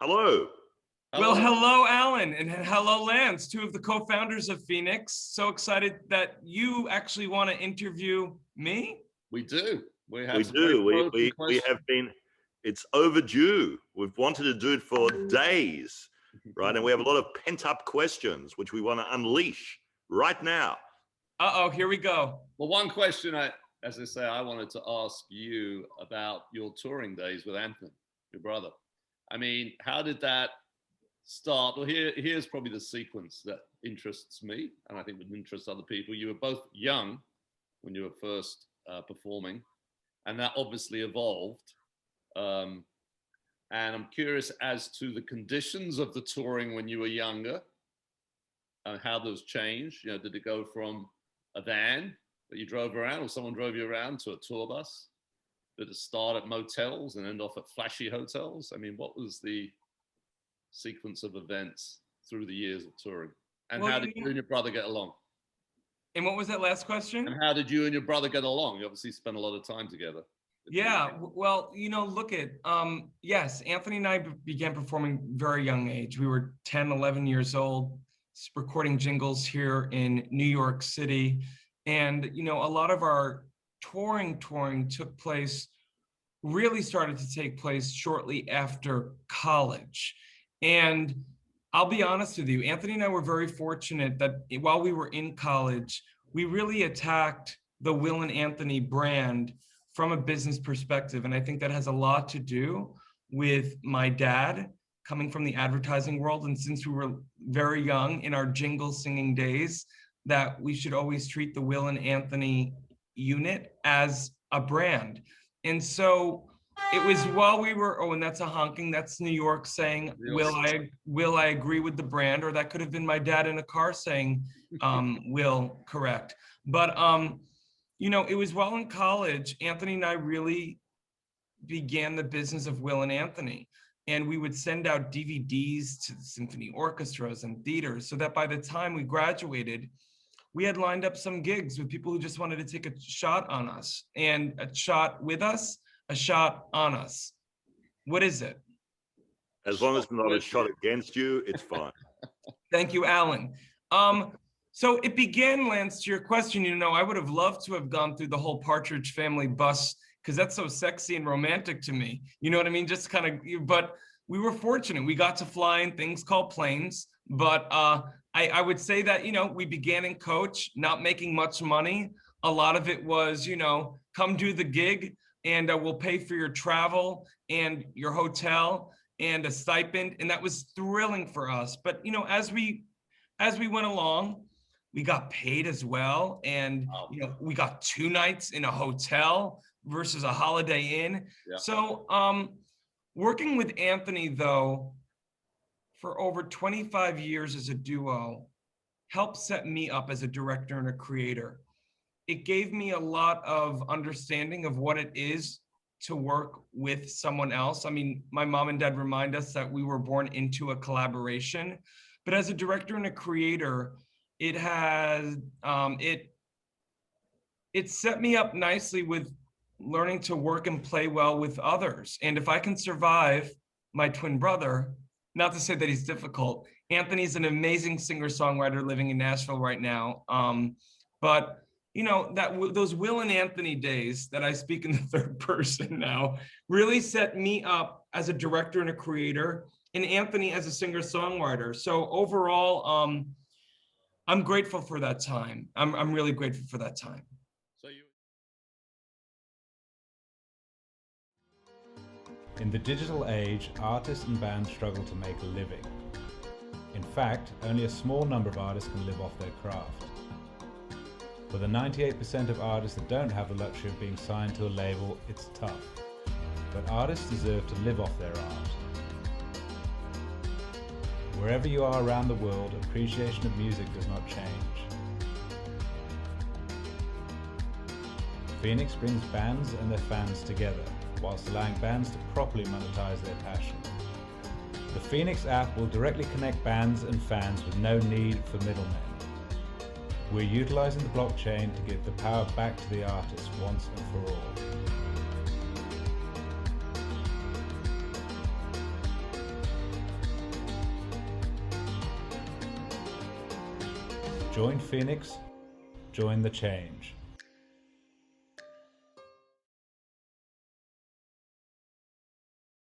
Hello. Well, hello, Allan, and hello, Lance, two of the co-founders of FENIX. So excited that you actually want to interview me. We do. We have been, it's overdue. We've wanted to do it for days, right? And we have a lot of pent-up questions, which we want to unleash right now. Uh-oh, here we go. Well, one question, as I say, I wanted to ask you about your touring days with Anthony, your brother. I mean, how did that start? Well, here's probably the sequence that interests me, and I think would interest other people. You were both young when you were first performing, and that obviously evolved. And I'm curious as to the conditions of the touring when you were younger, and how those changed. You know, did it go from a van that you drove around, or someone drove you around, to a tour bus? Did it start at motels and end off at flashy hotels? I mean, what was the sequence of events through the years of touring? And how did you and your brother get along? And what was that last question? And how did you and your brother get along? You obviously spent a lot of time together. Yeah, well, you know, look at, yes, Anthony and I began performing very young age. We were 10, 11 years old, recording jingles here in New York City. And, you know, a lot of our touring really started to take place shortly after college. And I'll be honest with you, Anthony and I were very fortunate that while we were in college, we really attacked the Will and Anthony brand from a business perspective. And I think that has a lot to do with my dad coming from the advertising world. And since we were very young in our jingle singing days, that we should always treat the Will and Anthony unit as a brand. And so it was while we were, oh, and that's a honking, that's New York saying, will I agree with the brand? Or that could have been my dad in a car saying, will, correct. But, you know, it was while in college, Anthony and I really began the business of Will and Anthony. And we would send out DVDs to the symphony orchestras and theaters so that by the time we graduated, we had lined up some gigs with people who just wanted to take a shot on us, and a shot with us, a shot on us. What is it? As long as it's not a shot against you, it's fine. Thank you, Allan. So it began, Lance, to your question, you know, I would have loved to have gone through the whole Partridge Family bus, because that's so sexy and romantic to me. You know what I mean? Just kind of, but we were fortunate. We got to fly in things called planes, but I would say that, you know, we began in coach, not making much money. A lot of it was, you know, come do the gig and we'll pay for your travel and your hotel and a stipend. And that was thrilling for us. But, you know, as we went along, we got paid as well. And, you know, we got 2 nights in a hotel versus a Holiday Inn. Yeah. So working with Anthony, though, for over 25 years as a duo, helped set me up as a director and a creator. It gave me a lot of understanding of what it is to work with someone else. I mean, my mom and dad remind us that we were born into a collaboration, but as a director and a creator, it has, it set me up nicely with learning to work and play well with others. And if I can survive my twin brother, not to say that he's difficult, Anthony's an amazing singer-songwriter living in Nashville right now. But you know, those Will and Anthony days that I speak in the third person now really set me up as a director and a creator, and Anthony as a singer-songwriter. So overall, I'm grateful for that time. I'm really grateful for that time. In the digital age, artists and bands struggle to make a living. In fact, only a small number of artists can live off their craft. For the 98% of artists that don't have the luxury of being signed to a label, it's tough. But artists deserve to live off their art. Wherever you are around the world, appreciation of music does not change. FENIX brings bands and their fans together, whilst allowing bands to properly monetize their passion. The FENIX app will directly connect bands and fans with no need for middlemen. We're utilizing the blockchain to give the power back to the artist once and for all. Join FENIX, join the change.